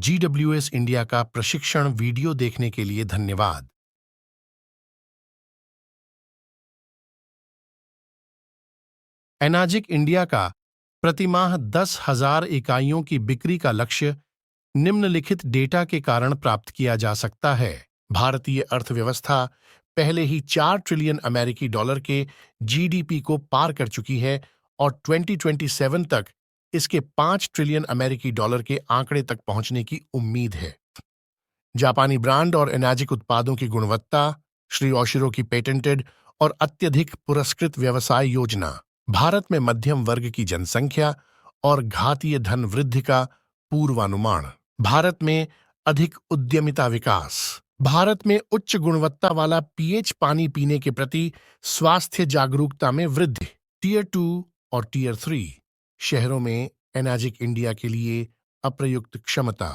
GWS India का प्रशिक्षण video देखने के लिए धन्यवाद। एनाजिक इंडिया का प्रतिमाह 10,000 इकाइयों की बिक्री का लक्ष्य निम्नलिखित डेटा के कारण प्राप्त किया जा सकता है। भारतीय अर्थव्यवस्था पहले ही 4 ट्रिलियन अमेरिकी डॉलर के जीडीपी को पार कर चुकी है और 2027 तक इसके 5 ट्रिलियन अमेरिकी डॉलर के आंकड़े तक पहुंचने की उम्मीद है। जापानी ब्रांड और एनाजिक उत्पादों की गुणवत्ता, श्री ओशिरो की पेटेंटेड और अत्यधिक पुरस्कृत व्यवसाय योजना, भारत में मध्यम वर्ग की जनसंख्या और घातीय धन वृद्धि का पूर्वानुमान, भारत में अधिक उद्यमिता विकास, भारत में उच्च गुणवत्ता वाला पीएच पानी पीने के प्रति स्वास्थ्य जागरूकता में वृद्धि, टीयर 2 और टीयर 3 शहरों में एनाजिक इंडिया के लिए अप्रयुक्त क्षमता।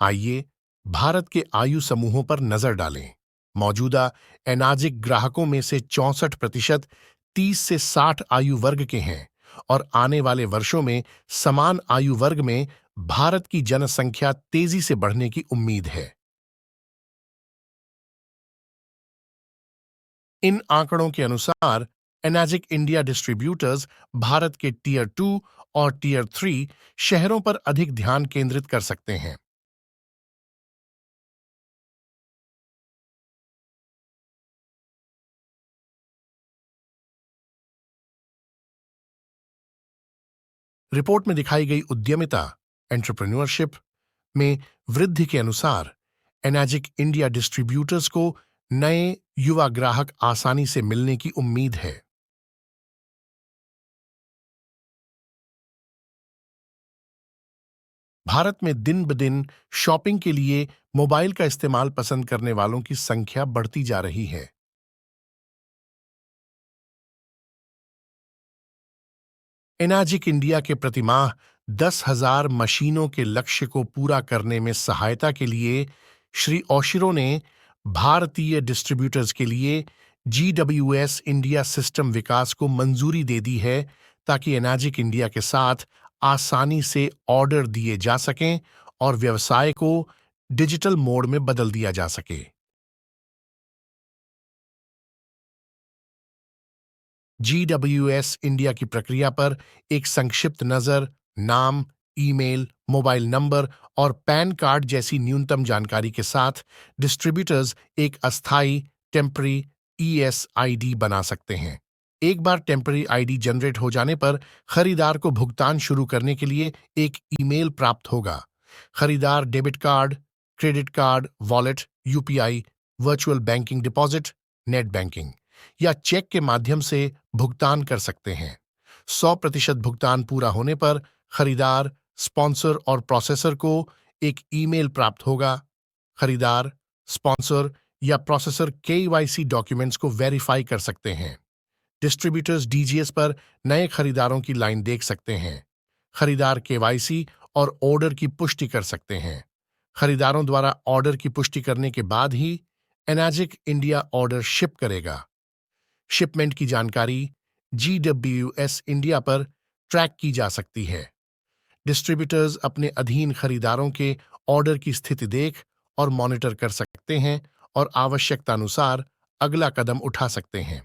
आइए भारत के आयु समूहों पर नजर डालें। मौजूदा एनाजिक ग्राहकों में से 64% 30 से 60 आयु वर्ग के हैं और आने वाले वर्षों में समान आयु वर्ग में भारत की जनसंख्या तेजी से बढ़ने की उम्मीद है। इन आंकड़ों के अनुसार एनाजिक इंडिया डिस्ट्रीब्यूटर्स भारत के टीयर 2 और टीयर 3 शहरों पर अधिक ध्यान केंद्रित कर सकते हैं। रिपोर्ट में दिखाई गई उद्यमिता एंटरप्रेन्योरशिप में वृद्धि के अनुसार एनाजिक इंडिया डिस्ट्रीब्यूटर्स को नए युवा ग्राहक आसानी से मिलने की उम्मीद है। भारत में दिन ब दिन शॉपिंग के लिए मोबाइल का इस्तेमाल पसंद करने वालों की संख्या बढ़ती जा रही है। एनाजिक इंडिया के प्रतिमाह 10,000 मशीनों के लक्ष्य को पूरा करने में सहायता के लिए श्री ओशिरो ने भारतीय डिस्ट्रीब्यूटर्स के लिए GWS इंडिया सिस्टम विकास को मंजूरी दे दी है ताकि एनाजिक इंडिया के साथ आसानी से ऑर्डर दिए जा सकें और व्यवसाय को डिजिटल मोड में बदल दिया जा सके। GWS इंडिया की प्रक्रिया पर एक संक्षिप्त नज़र, नाम, ईमेल, मोबाइल नंबर और पैन कार्ड जैसी न्यूनतम जानकारी के साथ डिस्ट्रीब्यूटर्स एक अस्थायी टेम्पररी ES ID बना सकते हैं। एक बार टेम्पररी आईडी जनरेट हो जाने पर खरीदार को भुगतान शुरू करने के लिए एक ईमेल प्राप्त होगा। खरीदार debit card, credit card, wallet, UPI, virtual banking deposit, net banking या चेक के माध्यम से भुगतान कर सकते हैं। 100% भुगतान पूरा होने पर खरीदार, स्पॉन्सर और प्रोसेसर को एक ईमेल प्राप्त होगा। खरीदार, स्पॉन्सर या प्रोसेसर KYC डॉक्यूमेंट्स को वेरीफाई कर सकते हैं। डिस्ट्रीब्यूटर्स DGS पर नए खरीदारों की लाइन देख सकते हैं। खरीदार KYC और ऑर्डर की पुष्टि कर सकते हैं। खरीदारों द्वारा ऑर्डर की पुष्टि करने के बाद ही एनाजिक इंडिया ऑर्डर शिप करेगा। शिपमेंट की जानकारी GWS इंडिया पर ट्रैक की जा सकती है। डिस्ट्रीब्यूटर्स अपने अधीन खरीदारों के ऑर्डर की स्थिति देख और मॉनिटर कर सकते हैं और आवश्यकतानुसार अगला कदम उठा सकते हैं।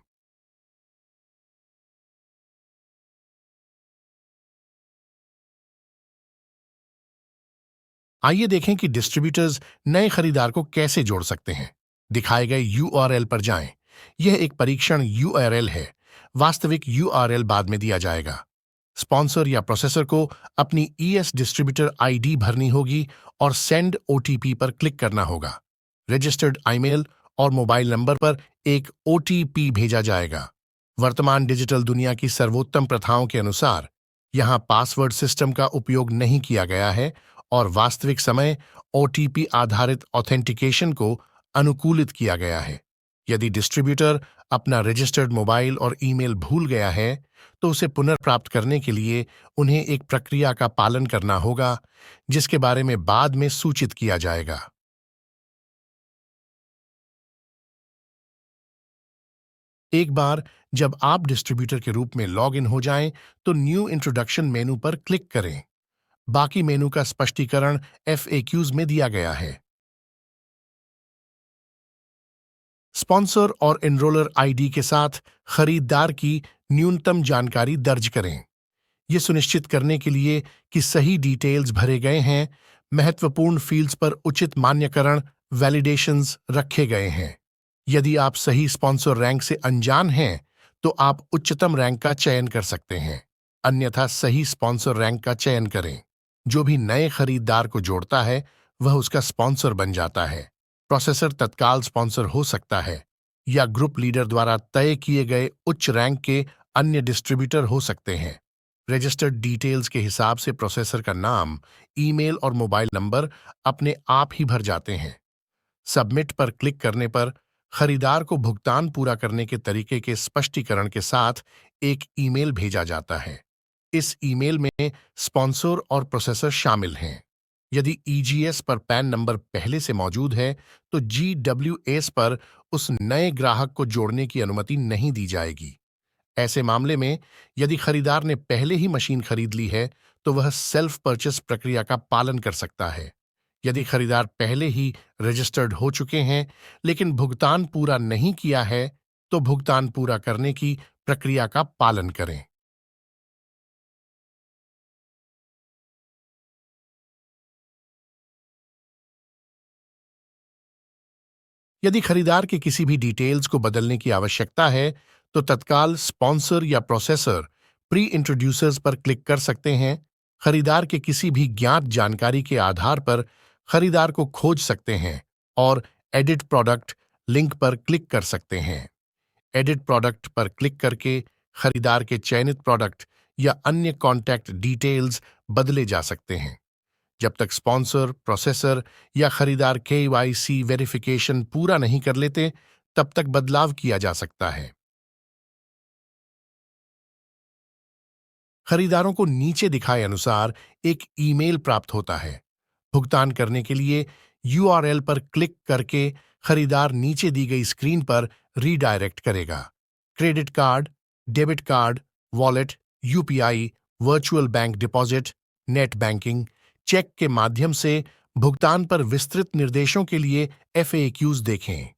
आइए देखें कि डिस्ट्रीब्यूटर्स नए खरीदार को कैसे जोड़ सकते हैं। दिखाए गए URL पर जाएं। यह एक परीक्षण URL है। वास्तविक URL बाद में दिया जाएगा। स्पॉन्सर या प्रोसेसर को अपनी ES डिस्ट्रीब्यूटर ID भरनी होगी और सेंड OTP पर क्लिक करना होगा। रजिस्टर्ड ईमेल और मोबाइल नंबर पर एक OTP भेजा जाएगा। वर्तमान डिजिटल दुनिया की सर्वोत्तम प्रथाओं के अनुसार यहां पासवर्ड सिस्टम का उपयोग नहीं किया गया है और वास्तविक समय OTP आधारित ऑथेंटिकेशन को अनुकूलित किया गया है। यदि डिस्ट्रीब्यूटर अपना रजिस्टर्ड मोबाइल और ईमेल भूल गया है तो उसे पुनर्प्राप्त करने के लिए उन्हें एक प्रक्रिया का पालन करना होगा जिसके बारे में बाद में सूचित किया जाएगा। एक बार जब आप डिस्ट्रीब्यूटर के रूप में लॉग इन हो जाएं, तो न्यू इंट्रोडक्शन मेनू पर क्लिक करें। बाकी मेनू का स्पष्टीकरण FAQs में दिया गया है। स्पॉन्सर और एनरोलर आईडी के साथ खरीदार की न्यूनतम जानकारी दर्ज करें। ये सुनिश्चित करने के लिए कि सही डिटेल्स भरे गए हैं, महत्वपूर्ण फील्ड्स पर उचित मान्यकरण वैलिडेशंस रखे गए हैं। यदि आप सही स्पॉन्सर रैंक से अनजान हैं, तो आप उच्चतम रैंक का चयन कर सकते हैं। अन्यथा सही स्पॉन्सर रैंक का चयन करें। जो भी नए खरीदार को जोड़ता है, वह उसका स्पॉन्सर बन जाता है। प्रोसेसर तत्काल स्पॉन्सर हो सकता है या ग्रुप लीडर द्वारा तय किए गए उच्च रैंक के अन्य डिस्ट्रीब्यूटर हो सकते हैं। रजिस्टर्ड डिटेल्स के हिसाब से प्रोसेसर का नाम, ईमेल और मोबाइल नंबर अपने आप ही भर जाते हैं। सबमिट पर क्लिक करने पर खरीदार को भुगतान पूरा करने के तरीके के स्पष्टीकरण के साथ एक ईमेल भेजा जाता है। इस ईमेल में स्पॉन्सर और प्रोसेसर शामिल हैं। यदि EGS पर पैन नंबर पहले से मौजूद है, तो GWS पर उस नए ग्राहक को जोड़ने की अनुमति नहीं दी जाएगी। ऐसे मामले में यदि खरीदार ने पहले ही मशीन खरीद ली है, तो वह सेल्फ परचेस प्रक्रिया का पालन कर सकता है। यदि खरीदार पहले ही रजिस्टर्ड हो चुके हैं लेकिन भुगतान पूरा नहीं किया है, तो भुगतान पूरा करने की प्रक्रिया का पालन करें। यदि खरीदार के किसी भी डिटेल्स को बदलने की आवश्यकता है, तो तत्काल स्पॉन्सर या प्रोसेसर प्री इंट्रोड्यूसर्स पर क्लिक कर सकते हैं। खरीदार के किसी भी ज्ञात जानकारी के आधार पर खरीदार को खोज सकते हैं और एडिट प्रोडक्ट लिंक पर क्लिक कर सकते हैं। एडिट प्रोडक्ट पर क्लिक करके खरीदार के चयनित प्रोडक्ट या अन्य कॉन्टैक्ट डिटेल्स बदले जा सकते हैं। जब तक स्पॉन्सर, प्रोसेसर या खरीदार KYC वेरिफिकेशन पूरा नहीं कर लेते, तब तक बदलाव किया जा सकता है। खरीदारों को नीचे दिखाए अनुसार एक ईमेल प्राप्त होता है। भुगतान करने के लिए URL पर क्लिक करके खरीदार नीचे दी गई स्क्रीन पर रीडायरेक्ट करेगा। Credit card, debit card, wallet, UPI, virtual bank deposit, net banking, cheque के माध्यम से भुगतान पर विस्तृत निर्देशों के लिए FAQs देखें।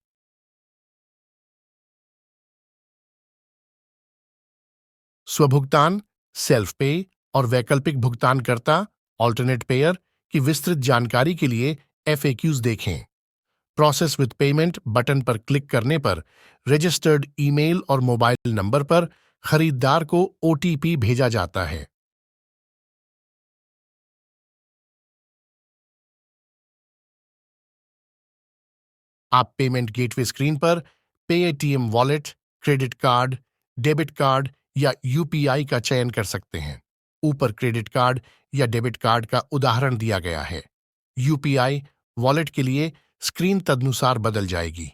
स्वभुगतान, सेल्फ पे और वैकल्पिक भुगतानकर्ता ऑल्टरनेट पेयर की विस्तृत जानकारी के लिए FAQs देखें। प्रोसेस विद पेमेंट बटन पर क्लिक करने पर रजिस्टर्ड ईमेल और मोबाइल नंबर पर खरीदार को OTP भेजा जाता है। आप पेमेंट गेटवे स्क्रीन पर Paytm wallet, credit card, debit card या UPI का चयन कर सकते हैं। ऊपर क्रेडिट कार्ड या डेबिट कार्ड का उदाहरण दिया गया है। UPI वॉलेट के लिए स्क्रीन तदनुसार बदल जाएगी।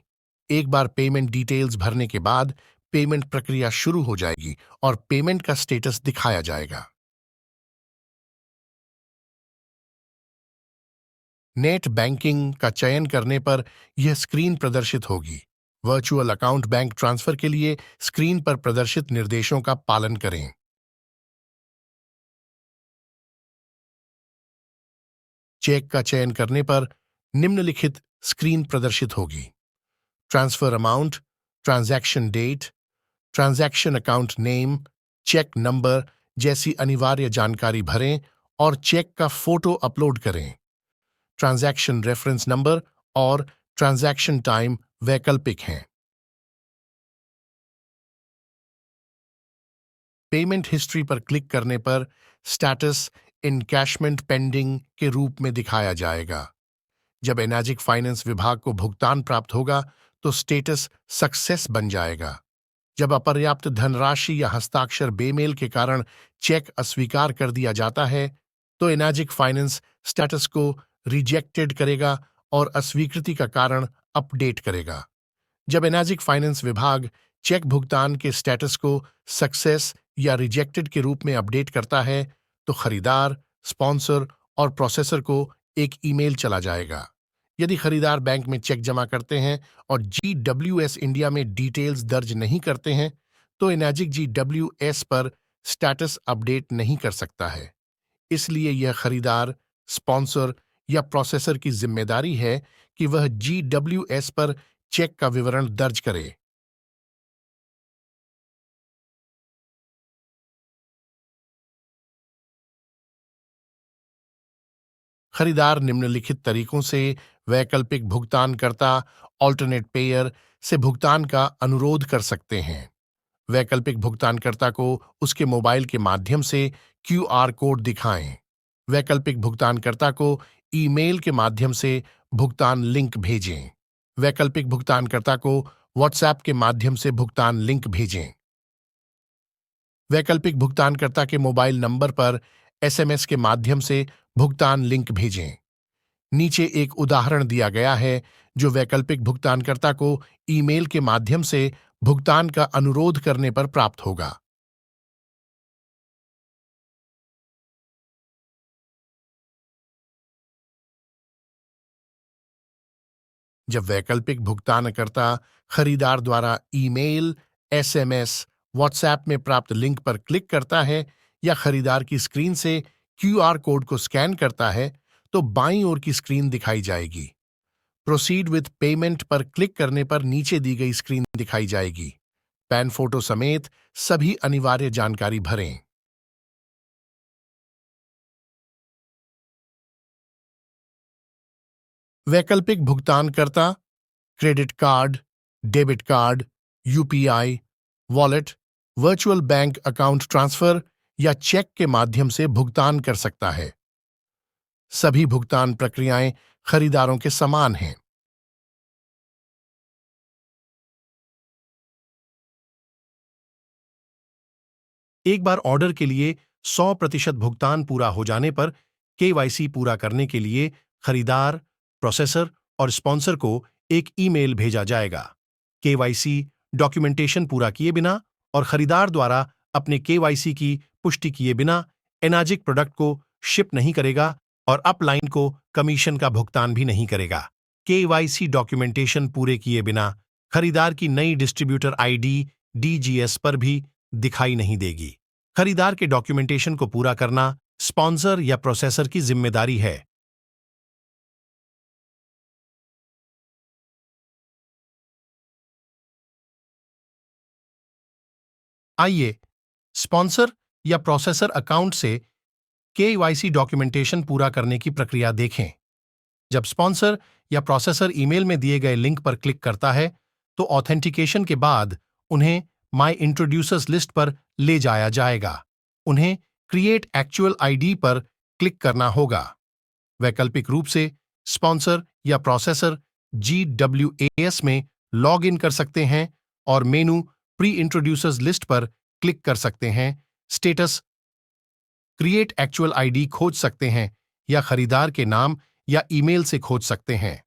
एक बार पेमेंट डिटेल्स भरने के बाद पेमेंट प्रक्रिया शुरू हो जाएगी और पेमेंट का स्टेटस दिखाया जाएगा। नेट बैंकिंग का चयन करने पर यह स्क्रीन प्रदर्शित होगी। वर्चुअल अकाउंट बैंक ट्रांसफर के लिए स्क्रीन पर प्रदर्शित निर्देशों का पालन करें। चेक का चयन करने पर निम्नलिखित स्क्रीन प्रदर्शित होगी। Transfer amount, transaction date, transaction account name, cheque number जैसी अनिवार्य जानकारी भरें और चेक का फोटो अपलोड करें। ट्रांजैक्शन रेफरेंस नंबर और ट्रांजैक्शन टाइम वैकल्पिक हैं। पेमेंट हिस्ट्री पर क्लिक करने पर स्टेटस इनकैशमेंट पेंडिंग के रूप में दिखाया जाएगा। जब एनाजिक फाइनेंस विभाग को भुगतान प्राप्त होगा, तो स्टेटस सक्सेस बन जाएगा। जब अपर्याप्त धनराशि या हस्ताक्षर बेमेल के कारण चेक अस्वीकार कर दिया जाता है, तो एनाजिक फाइनेंस स्टेटस को रिजेक्टेड करेगा और अस्वीकृति का कारण अपडेट करेगा। जब एनाजिक फाइनेंस विभाग चेक भुगतान के स्टेटस को सक्सेस या रिजेक्टेड के रूप में अपडेट करता है, तो खरीदार, स्पॉन्सर और प्रोसेसर को एक ईमेल चला जाएगा। यदि खरीदार बैंक में चेक जमा करते हैं और GWS इंडिया में डिटेल्स दर्ज नहीं करते हैं, तो एनाजिक GWS पर स्टेटस अपडेट नहीं कर सकता है। इसलिए यह खरीदार, स्पॉन्सर या प्रोसेसर की जिम्मेदारी है कि वह GWS पर चेक का विवरण दर्ज करे। खरीदार निम्नलिखित तरीकों से वैकल्पिक भुगतानकर्ता ऑल्टरनेट पेयर से भुगतान का अनुरोध कर सकते हैं। वैकल्पिक भुगतानकर्ता को उसके मोबाइल के माध्यम से QR कोड दिखाएं। वैकल्पिक भुगतानकर्ता को ईमेल के माध्यम से भुगतान लिंक भेजें। वैकल्पिक भुगतानकर्ता को व्हाट्सएप के माध्यम से भुगतान लिंक भेजें। वैकल्पिक भुगतानकर्ता के मोबाइल नंबर पर SMS के माध्यम से भुगतान लिंक भेजें। नीचे एक उदाहरण दिया गया है जो वैकल्पिक भुगतानकर्ता को ईमेल के माध्यम से भुगतान का अनुरोध करने पर प्राप्त होगा। जब वैकल्पिक भुगतानकर्ता खरीदार द्वारा ईमेल, SMS, व्हाट्सएप में प्राप्त लिंक पर क्लिक करता है या खरीदार की स्क्रीन से QR कोड को स्कैन करता है, तो बाईं ओर की स्क्रीन दिखाई जाएगी। प्रोसीड विथ पेमेंट पर क्लिक करने पर नीचे दी गई स्क्रीन दिखाई जाएगी। पैन फोटो समेत सभी अनिवार्य जानकारी भरें। वैकल्पिक भुगतानकर्ता credit card, debit card, UPI, wallet, virtual bank account transfer या चेक के माध्यम से भुगतान कर सकता है। सभी भुगतान प्रक्रियाएं खरीदारों के समान हैं। एक बार ऑर्डर के लिए 100% भुगतान पूरा हो जाने पर KYC पूरा करने के लिए खरीदार, प्रोसेसर और स्पॉन्सर को एक ईमेल भेजा जाएगा। KYC डॉक्यूमेंटेशन पूरा किए बिना और खरीदार द्वारा अपने KYC की पुष्टि किए बिना एनाजिक प्रोडक्ट को शिप नहीं करेगा और अपलाइन को कमीशन का भुगतान भी नहीं करेगा। KYC डॉक्यूमेंटेशन पूरे किए बिना खरीदार की नई डिस्ट्रीब्यूटर ID DGS पर भी दिखाई नहीं देगी। खरीदार के डॉक्यूमेंटेशन को पूरा करना स्पॉन्सर या प्रोसेसर की जिम्मेदारी है। आइए स्पॉन्सर या प्रोसेसर अकाउंट से KYC डॉक्यूमेंटेशन पूरा करने की प्रक्रिया देखें। जब स्पॉन्सर या प्रोसेसर ईमेल में दिए गए लिंक पर क्लिक करता है, तो ऑथेंटिकेशन के बाद उन्हें माय इंट्रोड्यूसर्स लिस्ट पर ले जाया जाएगा। उन्हें क्रिएट एक्चुअल ID पर क्लिक करना होगा। वैकल्पिक रूप से स्पॉन्सर या प्रोसेसर GWAS में लॉग इन कर सकते हैं और मेनू प्री इंट्रोड्यूसर्स लिस्ट पर क्लिक कर सकते हैं। स्टेटस क्रिएट एक्चुअल ID खोज सकते हैं या खरीदार के नाम या ईमेल से खोज सकते हैं।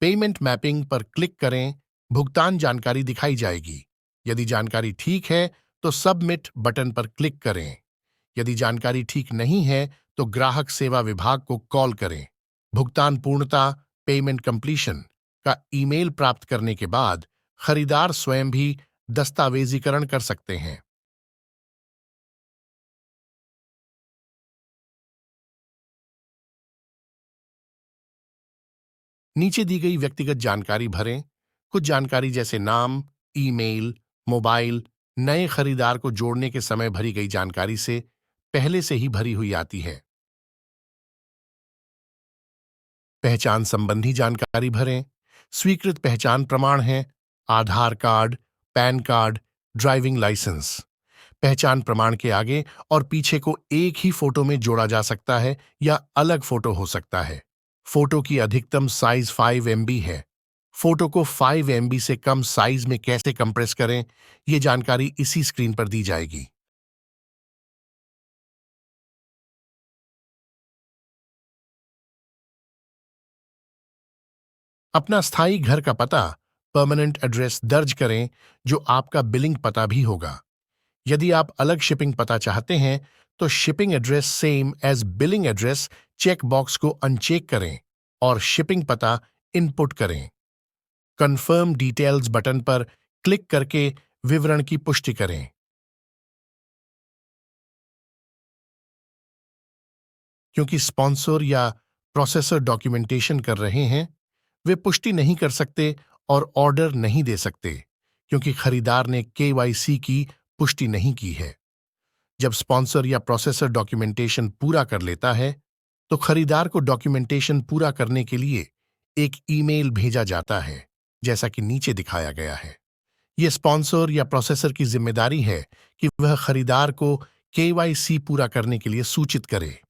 पेमेंट मैपिंग पर क्लिक करें, भुगतान जानकारी दिखाई जाएगी। यदि जानकारी ठीक है, तो सबमिट बटन पर क्लिक करें। यदि जानकारी ठीक नहीं है, तो ग्राहक सेवा विभाग को कॉल करें। भुगतान पूर्णता पेमेंट कंप्लीशन का ईमेल प्राप्त करने के बाद खरीदार स्वयं भी दस्तावेजीकरण कर सकते हैं। नीचे दी गई व्यक्तिगत जानकारी भरें। कुछ जानकारी जैसे नाम, ईमेल, मोबाइल नए खरीदार को जोड़ने के समय भरी गई जानकारी से पहले से ही भरी हुई आती है। पहचान संबंधी जानकारी भरें। स्वीकृत पहचान प्रमाण हैं Aadhaar card, PAN card, driving licence. पहचान प्रमाण के आगे और पीछे को एक ही फोटो में जोड़ा जा सकता है या अलग फोटो हो सकता है। फोटो की अधिकतम साइज 5 MB है। फोटो को 5 MB से कम साइज में कैसे कंप्रेस करें, ये जानकारी इसी स्क्रीन पर दी जाएगी। अपना स्थायी घर का पता, परमानेंट एड्रेस दर्ज करें जो आपका बिलिंग पता भी होगा। यदि आप अलग शिपिंग पता चाहते हैं, तो shipping address same as billing address check box को अनचेक करें और शिपिंग पता इनपुट करें। कंफर्म डिटेल्स बटन पर क्लिक करके विवरण की पुष्टि करें। क्योंकि स्पॉन्सर या प्रोसेसर डॉक्यूमेंटेशन कर रहे हैं, वे पुष्टि नहीं कर सकते और ऑर्डर नहीं दे सकते, क्योंकि खरीदार ने केवाईसी की पुष्टि नहीं की है। जब स्पॉन्सर या प्रोसेसर डॉक्यूमेंटेशन पूरा कर लेता है, तो खरीदार को डॉक्यूमेंटेशन पूरा करने के लिए एक ईमेल भेजा जाता है, जैसा कि नीचे दिखाया गया है। यह स्पॉन्सर या प्रोसेसर की जिम्मेदारी है कि वह खरीदार को केवाईसी पूरा करने के लिए सूचित करे।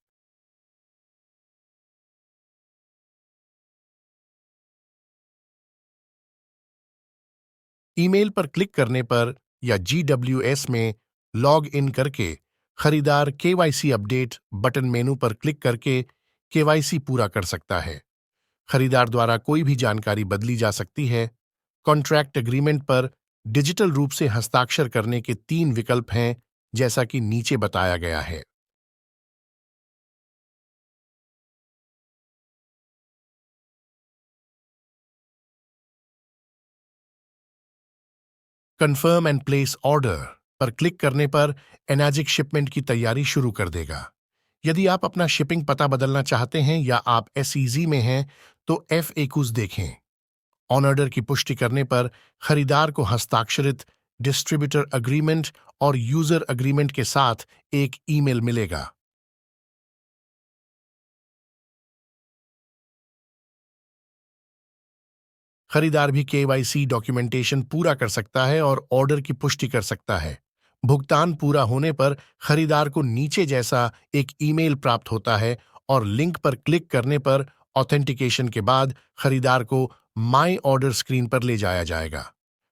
ईमेल पर क्लिक करने पर या जीडब्ल्यूएस में लॉग इन करके खरीदार केवाईसी अपडेट बटन मेनू पर क्लिक करके केवाईसी पूरा कर सकता है। खरीदार द्वारा कोई भी जानकारी बदली जा सकती है। कॉन्ट्रैक्ट एग्रीमेंट पर डिजिटल रूप से हस्ताक्षर करने के 3 विकल्प हैं, जैसा कि नीचे बताया गया है। कंफर्म एंड प्लेस ऑर्डर पर क्लिक करने पर एनाजिक शिपमेंट की तैयारी शुरू कर देगा। यदि आप अपना शिपिंग पता बदलना चाहते हैं या आप एसईजी में हैं, तो एफएक्यूज देखें। ऑन ऑर्डर की पुष्टि करने पर खरीदार को हस्ताक्षरित डिस्ट्रीब्यूटर अग्रीमेंट और यूजर अग्रीमेंट के साथ एक ईमेल मिलेगा। खरीदार भी केवाईसी डॉक्यूमेंटेशन पूरा कर सकता है और ऑर्डर की पुष्टि कर सकता है। भुगतान पूरा होने पर खरीदार को नीचे जैसा एक ईमेल प्राप्त होता है और लिंक पर क्लिक करने पर ऑथेंटिकेशन के बाद खरीदार को माई ऑर्डर स्क्रीन पर ले जाया जाएगा।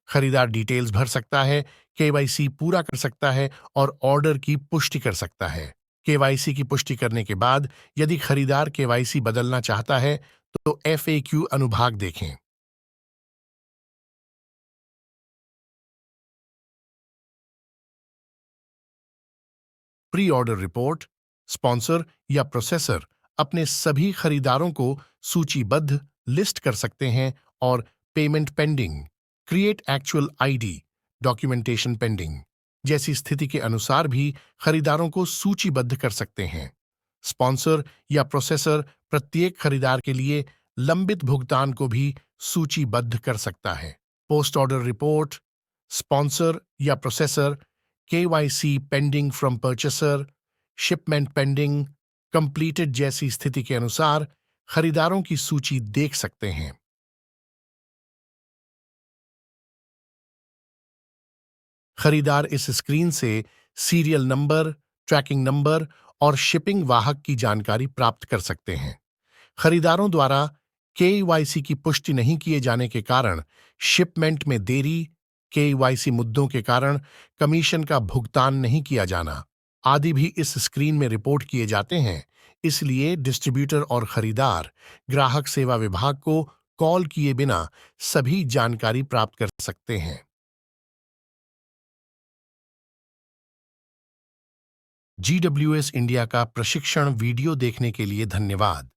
खरीदार डिटेल्स भर सकता है, केवाईसी पूरा कर सकता है और ऑर्डर की पुष्टि कर सकता है। केवाईसी की पुष्टि करने के बाद यदि खरीदार केवाईसी बदलना चाहता है, तो एफएक्यू अनुभाग देखें। प्री ऑर्डर रिपोर्ट स्पॉन्सर या प्रोसेसर अपने सभी खरीदारों को सूचीबद्ध लिस्ट कर सकते हैं और payment pending, create actual ID, documentation pending जैसी स्थिति के अनुसार भी खरीदारों को सूचीबद्ध कर सकते हैं। स्पॉन्सर या प्रोसेसर प्रत्येक खरीदार के लिए लंबित भुगतान को भी सूचीबद्ध कर सकता है। पोस्ट ऑर्डर रिपोर्ट स्पॉन्सर या processor KYC pending from purchaser, shipment pending, completed जैसी स्थिति के अनुसार खरीदारों की सूची देख सकते हैं। खरीदार इस स्क्रीन से सीरियल नंबर, ट्रैकिंग नंबर और शिपिंग वाहक की जानकारी प्राप्त कर सकते हैं। खरीदारों द्वारा केवाईसी की पुष्टि नहीं किए जाने के कारण शिपमेंट में देरी, केवाईसी मुद्दों के कारण कमीशन का भुगतान नहीं किया जाना आदि भी इस स्क्रीन में रिपोर्ट किए जाते हैं। इसलिए डिस्ट्रीब्यूटर और खरीदार ग्राहक सेवा विभाग को कॉल किए बिना सभी जानकारी प्राप्त कर सकते हैं। जीडब्ल्यूएस इंडिया का प्रशिक्षण वीडियो देखने के लिए धन्यवाद।